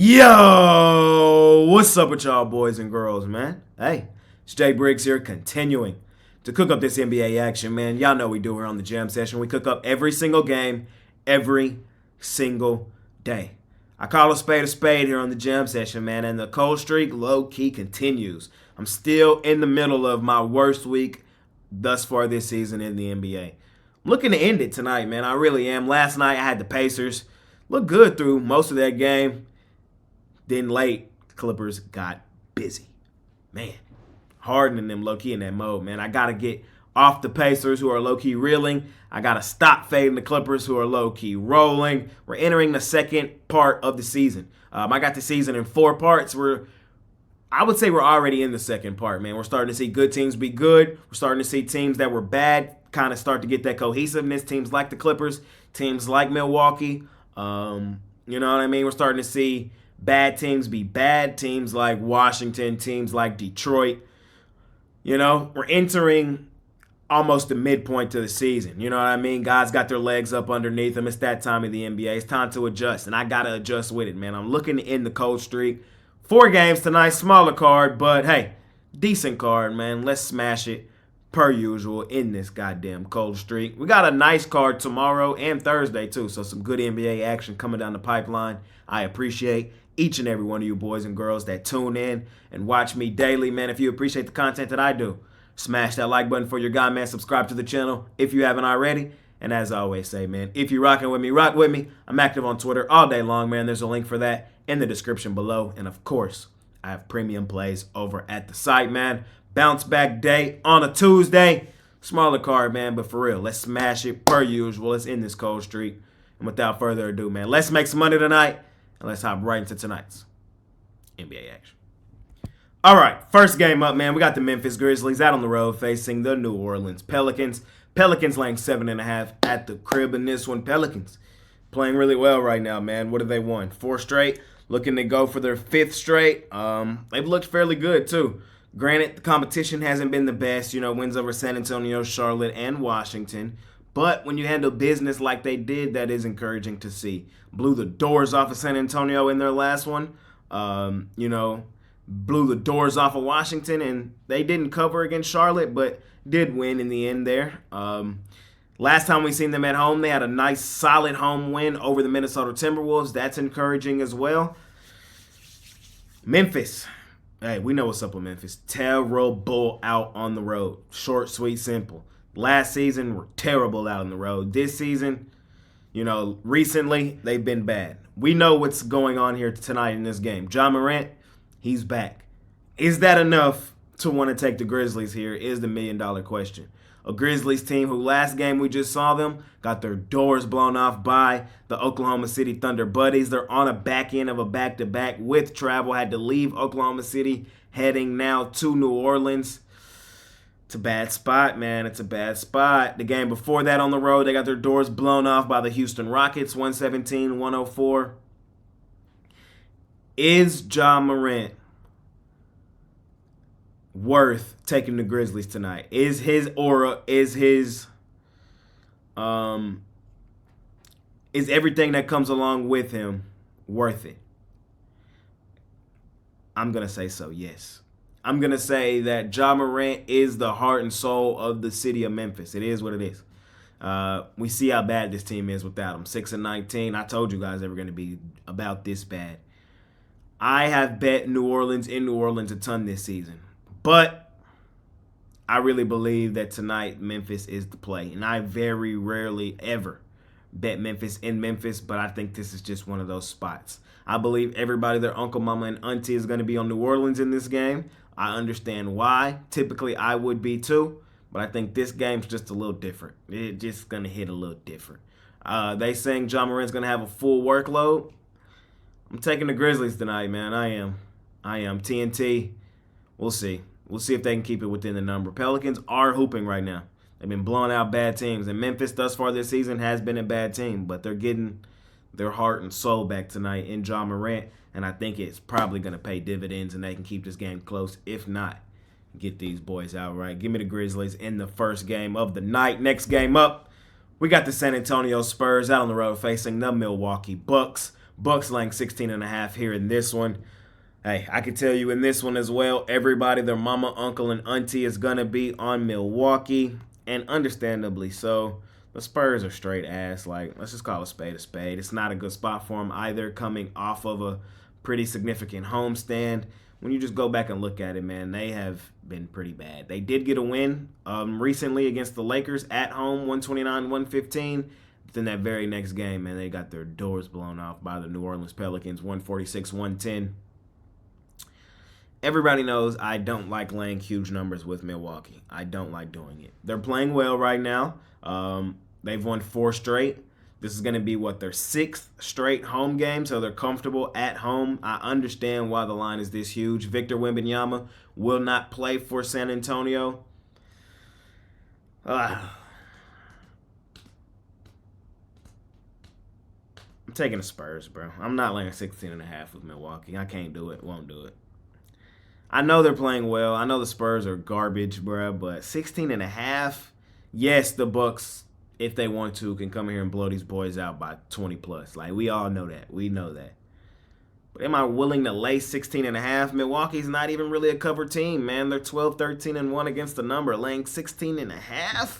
Yo, what's up with y'all boys and girls, man? Hey, it's Jay Briggs here, continuing to cook up this NBA action, man. Y'all know we do here on the Jam Session. We cook up every single game, every single day. I call a spade here on the Jam Session, man, and the cold streak low-key continues. I'm still in the middle of my worst week thus far this season in the NBA. I'm looking to end it tonight, man. I really am. Last night I had the Pacers. Looked good through most of that game. Then late, Clippers got busy. Man, Harden and them low-key in that mode, man. I got to get off the Pacers who are low-key reeling. I got to stop fading the Clippers who are low-key rolling. We're entering the second part of the season. I got the season in 4 parts. I would say we're already in the second part, man. We're starting to see good teams be good. We're starting to see teams that were bad kind of start to get that cohesiveness. Teams like the Clippers, teams like Milwaukee. You know what I mean? We're starting to see bad teams be bad. Teams like Washington, teams like Detroit. You know, we're entering almost the midpoint to the season. You know what I mean? Guys got their legs up underneath them. It's that time of the NBA. It's time to adjust, and I got to adjust with it, man. I'm looking to end the cold streak. 4 games tonight, smaller card, but hey, decent card, man. Let's smash it per usual in this goddamn cold streak. We got a nice card tomorrow and Thursday, too, so some good NBA action coming down the pipeline. I appreciate each and every one of you boys and girls that tune in and watch me daily, man. If you appreciate the content that I do, smash that like button for your guy, man. Subscribe to the channel if you haven't already. And as I always say, man, if you're rocking with me, rock with me. I'm active on Twitter all day long, man. There's a link for that in the description below. And of course, I have premium plays over at the site, man. Bounce back day on a Tuesday. Smaller card, man, but for real, let's smash it per usual. Let's end this cold streak. And without further ado, man, let's make some money tonight. And let's hop right into tonight's NBA action. All right, first game up, man. We got the Memphis Grizzlies out on the road facing the New Orleans Pelicans. Pelicans laying 7.5 at the crib in this one. Pelicans playing really well right now, man. What have they won? 4 straight. Looking to go for their 5th straight. They've looked fairly good, too. Granted, the competition hasn't been the best. You know, wins over San Antonio, Charlotte, and Washington. But when you handle business like they did, that is encouraging to see. Blew the doors off of San Antonio in their last one. Blew the doors off of Washington, and they didn't cover against Charlotte, but did win in the end there. Last time we seen them at home, they had a nice, solid home win over the Minnesota Timberwolves. That's encouraging as well. Memphis. Hey, we know what's up with Memphis. Terrible out on the road. Short, sweet, simple. Last season, were terrible out on the road. This season, recently, they've been bad. We know what's going on here tonight in this game. Ja Morant, he's back. Is that enough to want to take the Grizzlies here is the million-dollar question. A Grizzlies team who last game we just saw them got their doors blown off by the Oklahoma City Thunder Buddies. They're on a back end of a back-to-back with travel. Had to leave Oklahoma City, heading now to New Orleans. It's a bad spot, man. It's a bad spot. The game before that on the road, they got their doors blown off by the Houston Rockets, 117-104. Is Ja Morant worth taking the Grizzlies tonight? Is his aura, is everything that comes along with him worth it? I'm going to say so, yes. I'm going to say that Ja Morant is the heart and soul of the city of Memphis. It is what it is. We see how bad this team is without him. 6-19. I told you guys they were going to be about this bad. I have bet New Orleans in New Orleans a ton this season. But I really believe that tonight Memphis is the play. And I very rarely ever bet Memphis in Memphis, but I think this is just one of those spots. I believe everybody, their uncle, mama, and auntie is going to be on New Orleans in this game. I understand why. Typically, I would be too. But I think this game's just a little different. It's just going to hit a little different. They saying Ja Morant's going to have a full workload. I'm taking the Grizzlies tonight, man. I am. TNT, we'll see. We'll see if they can keep it within the number. Pelicans are hooping right now. They've been blowing out bad teams. And Memphis thus far this season has been a bad team. But they're getting their heart and soul back tonight in Ja Morant. And I think it's probably going to pay dividends and they can keep this game close. If not, get these boys outright. Give me the Grizzlies in the first game of the night. Next game up, we got the San Antonio Spurs out on the road facing the Milwaukee Bucks. Bucks laying 16.5 here in this one. Hey, I can tell you in this one as well, everybody, their mama, uncle, and auntie is going to be on Milwaukee, and understandably so. The Spurs are straight ass. Like, let's just call a spade a spade. It's not a good spot for them either, coming off of a pretty significant homestand. When you just go back and look at it, man, they have been pretty bad. They did get a win recently against the Lakers at home, 129-115. But then that very next game, man, they got their doors blown off by the New Orleans Pelicans, 146-110. Everybody knows I don't like laying huge numbers with Milwaukee. I don't like doing it. They're playing well right now. They've won 4 straight. This is going to be, their 6th straight home game, so they're comfortable at home. I understand why the line is this huge. Victor Wembanyama will not play for San Antonio. I'm taking the Spurs, bro. I'm not laying 16.5 with Milwaukee. I can't do it. Won't do it. I know they're playing well. I know the Spurs are garbage, bro, but 16.5, yes, the Bucks, if they want to, can come here and blow these boys out by 20 plus. Like, we all know that. We know that. But am I willing to lay 16.5? Milwaukee's not even really a cover team, man. They're 12-13-1 against the number. Laying 16.5?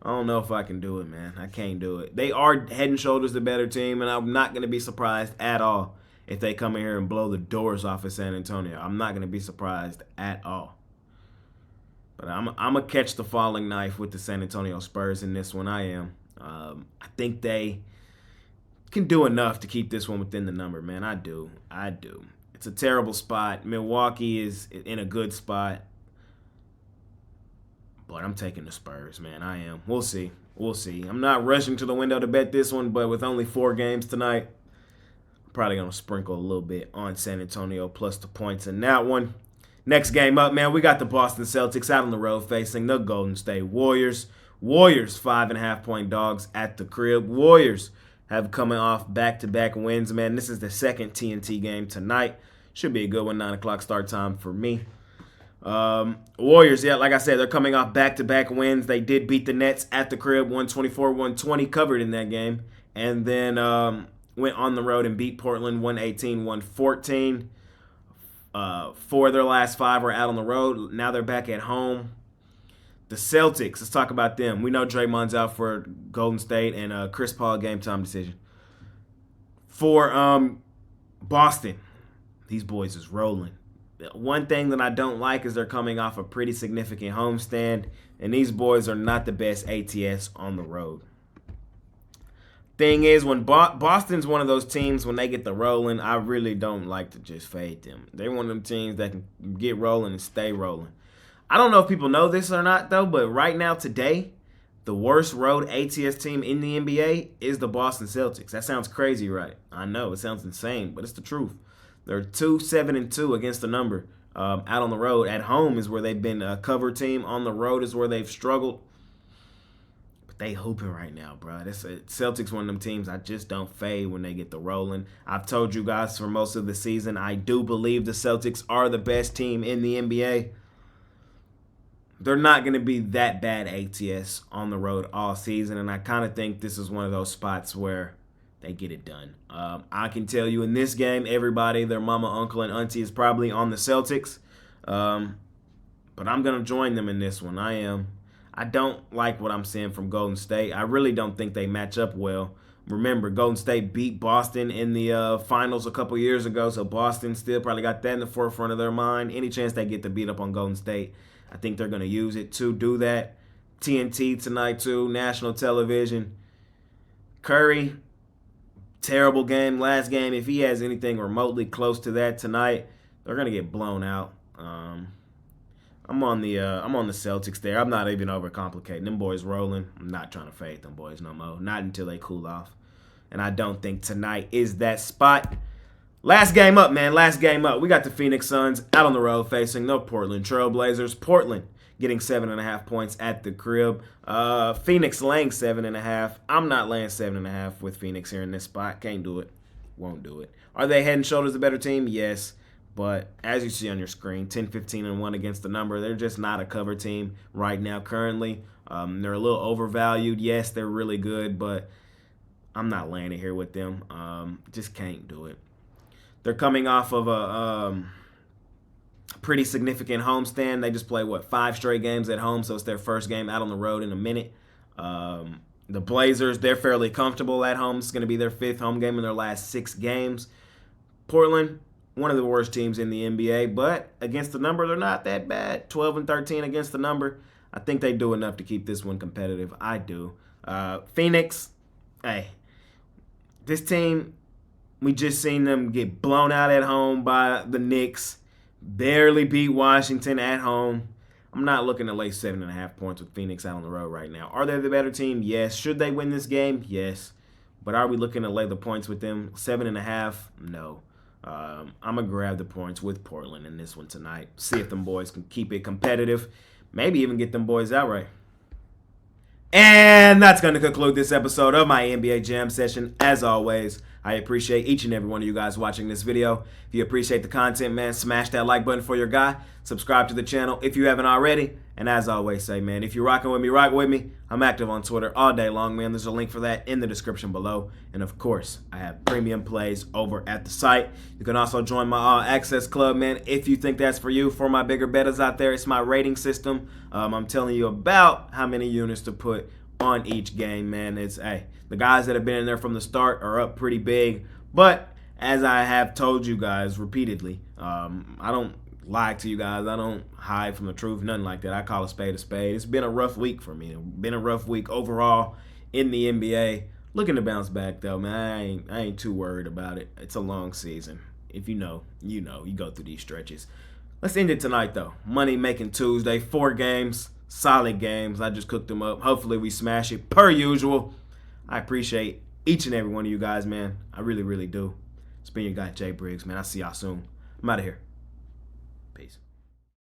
I don't know if I can do it, man. I can't do it. They are head and shoulders the better team, and I'm not going to be surprised at all if they come in here and blow the doors off of San Antonio. I'm not going to be surprised at all. But I'm going to catch the falling knife with the San Antonio Spurs in this one. I am. I think they can do enough to keep this one within the number, man. I do. It's a terrible spot. Milwaukee is in a good spot. But I'm taking the Spurs, man. I am. We'll see. I'm not rushing to the window to bet this one, but with only 4 games tonight, I'm probably going to sprinkle a little bit on San Antonio plus the points in that one. Next game up, man, we got the Boston Celtics out on the road facing the Golden State Warriors. Warriors 5.5-point dogs at the crib. Warriors have coming off back-to-back wins, man. This is the second TNT game tonight. Should be a good one, 9 o'clock start time for me. Warriors, yeah, like I said, they're coming off back-to-back wins. They did beat the Nets at the crib, 124-120, covered in that game. And then went on the road and beat Portland, 118-114. 4 of their last 5 are out on the road. Now they're back at home. The Celtics, let's talk about them. We know Draymond's out for Golden State and Chris Paul game time decision. For Boston, these boys is rolling. One thing that I don't like is they're coming off a pretty significant homestand, and these boys are not the best ATS on the road. Thing is, when Boston's one of those teams, when they get the rolling, I really don't like to just fade them. They're one of them teams that can get rolling and stay rolling. I don't know if people know this or not, though, but right now, today, the worst road ATS team in the NBA is the Boston Celtics. That sounds crazy, right? I know, it sounds insane, but it's the truth. They're 2-7-2 against the number out on the road. At home is where they've been a cover team. On the road is where they've struggled. But they hooping right now, bro. Celtics one of them teams I just don't fade when they get the rolling. I've told you guys for most of the season, I do believe the Celtics are the best team in the NBA. They're not going to be that bad ATS on the road all season, and I kind of think this is one of those spots where they get it done. I can tell you in this game, everybody, their mama, uncle, and auntie is probably on the Celtics. But I'm going to join them in this one. I am. I don't like what I'm seeing from Golden State. I really don't think they match up well. Remember, Golden State beat Boston in the finals a couple years ago, so Boston still probably got that in the forefront of their mind. Any chance they get to beat up on Golden State, I think they're going to use it to do that. TNT tonight, too, national television. Curry, terrible game, last game. If he has anything remotely close to that tonight, they're gonna get blown out. I'm on the Celtics there. I'm not even overcomplicating. Them boys rolling. I'm not trying to fade them boys no more. Not until they cool off. And I don't think tonight is that spot. Last game up, man. Last game up. We got the Phoenix Suns out on the road facing the Portland Trailblazers. Portland getting 7.5 points at the crib. Phoenix laying 7.5. I'm not laying 7.5 with Phoenix here in this spot. Can't do it. Won't do it. Are they head and shoulders a better team? Yes. But as you see on your screen, 10-15-1 against the number. They're just not a cover team right now currently. They're a little overvalued. Yes, they're really good, but I'm not laying it here with them. Just can't do it. They're coming off of a pretty significant homestand. They just played, 5 straight games at home, so it's their first game out on the road in a minute. The Blazers, they're fairly comfortable at home. It's going to be their 5th home game in their last 6 games. Portland, one of the worst teams in the NBA, but against the number, they're not that bad. 12-13 against the number. I think they do enough to keep this one competitive. I do. Phoenix, hey, this team, we just seen them get blown out at home by the Knicks. Barely beat Washington at home. I'm not looking to lay 7.5 points with Phoenix out on the road right now. Are they the better team? Yes. Should they win this game? Yes. But are we looking to lay the points with them? 7.5? No. I'm going to grab the points with Portland in this one tonight. See if them boys can keep it competitive. Maybe even get them boys outright. And that's going to conclude this episode of my NBA Jam session. As always, I appreciate each and every one of you guys watching this video. If you appreciate the content, man, smash that like button for your guy. Subscribe to the channel if you haven't already. And as I always say, man, if you're rocking with me, rock with me. I'm active on Twitter all day long, man. There's a link for that in the description below. And of course, I have premium plays over at the site. You can also join my All Access Club, man, if you think that's for you. For my bigger bettors out there, it's my rating system. I'm telling you about how many units to put on each game, man. It's, hey, the guys that have been in there from the start are up pretty big. But as I have told you guys repeatedly, I don't lie to you guys. I don't hide from the truth, nothing like that. I call a spade a spade. It's been a rough week for me. It's been a rough week overall in the NBA. Looking to bounce back, though, man. I ain't too worried about it. It's a long season. If you know, you know. You go through these stretches. Let's end it tonight, though. Money Making Tuesday. 4 games. Solid games. I just cooked them up. Hopefully we smash it per usual. I appreciate each and every one of you guys, man. I really, really do. It's been your guy, Jay Briggs, man. I'll see y'all soon. I'm out of here. Peace.